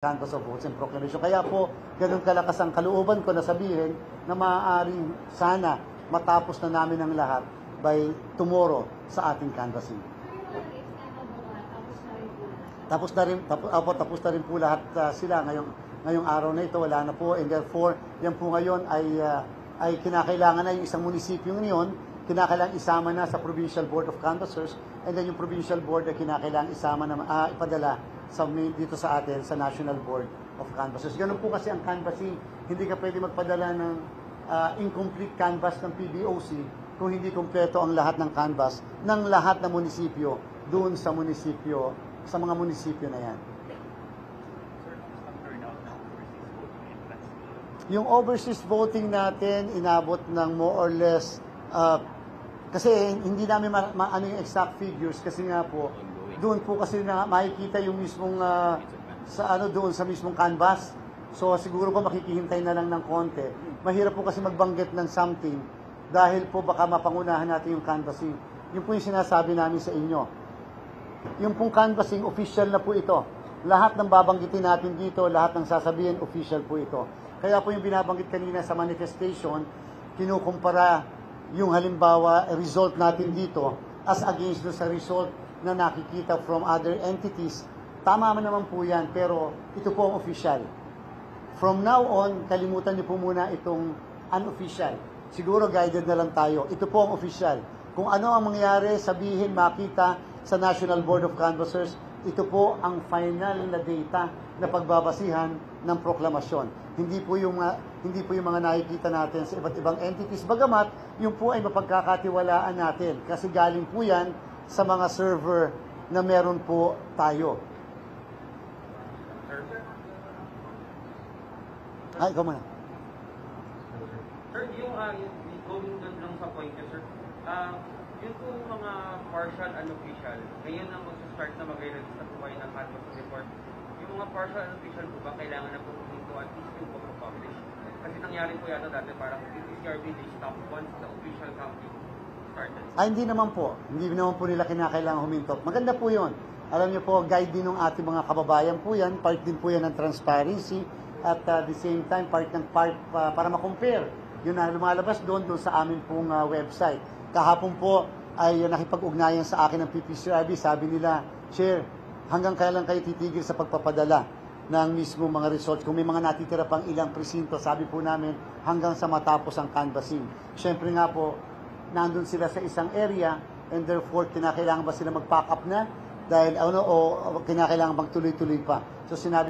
Canvas of Votes and Proclamation. Kaya po, ganun kalakas ang kalooban ko na sabihin na maaaring sana matapos na namin ang lahat by tomorrow sa ating canvassing. Tapos na rin po lahat sila ngayong araw na ito, wala na po, and therefore, yan po ngayon ay kinakailangan na yung isang munisipyo ngayon, kinakailangan isama na sa Provincial Board of Canvassers, and then yung Provincial Board ay kinakailangan isama na ipadala dito sa atin sa National Board of Canvassers. Ganun po kasi ang canvassing, hindi ka pwede magpadala ng incomplete canvas ng PBOC kung hindi kompleto ang lahat ng canvas ng lahat ng munisipyo doon sa munisipyo, sa mga munisipyo na yan. Yung overseas voting natin, inabot ng more or less, kasi hindi namin ano yung exact figures kasi nga po, doon po kasi na makikita yung mismong doon sa mismong canvas. So siguro po makikihintay na lang ng konti. Mahirap po kasi magbanggit ng something dahil po baka mapangunahan natin yung canvassing. Yun po yung sinasabi namin sa inyo. Yung pong canvassing, official na po ito. Lahat ng babanggitin natin dito, lahat ng sasabihin, official po ito. Kaya po yung binabanggit kanina sa manifestation, kinukumpara yung halimbawa result natin dito as against sa result na nakikita from other entities. Tama naman po yan, pero ito po ang official. From now on, kalimutan niyo po muna itong unofficial. Siguro guided na lang tayo. Ito po ang official. Kung ano ang mangyari, sabihin, makita sa National Board of Canvassers, ito po ang final na data na pagbabasihan ng proklamasyon. Hindi po yung mga nakikita natin sa iba't ibang entities. Bagamat, yung po ay mapagkakatiwalaan natin. Kasi galing po yan sa mga server na meron po tayo. Ay, ikaw muna. Sir, yung going doon lang sa point niya, sir, yung po mga partial unofficial, ngayon na mag-start na mag-register po kayo ng canvas report, yung mga partial unofficial po ba kailangan na po ito at least yung po mag-publish? Kasi nangyari po yata dati parang PCRB they stop once the official counting started. Hindi naman po. Hindi naman po nila kinakailangan huminto. Maganda po yun. Alam niyo po, guide din ng ating mga kababayan po yan. Part din po yan ng transparency. At the same time, part para ma-compare yun na lumalabas doon sa amin pong website. Kahapon po ay nakipag-ugnayan sa akin ng PPCRB. Sabi nila, Chair, hanggang kailan kayo titigil sa pagpapadala ng mismo mga results? Kung may mga natitira pang ilang presinto, sabi po namin, hanggang sa matapos ang canvassing. Siyempre nga po, nandun sila sa isang area and therefore kinakailangan ba sila mag-pack up na dahil o kinakailangan bang tuloy-tuloy pa. So sinabi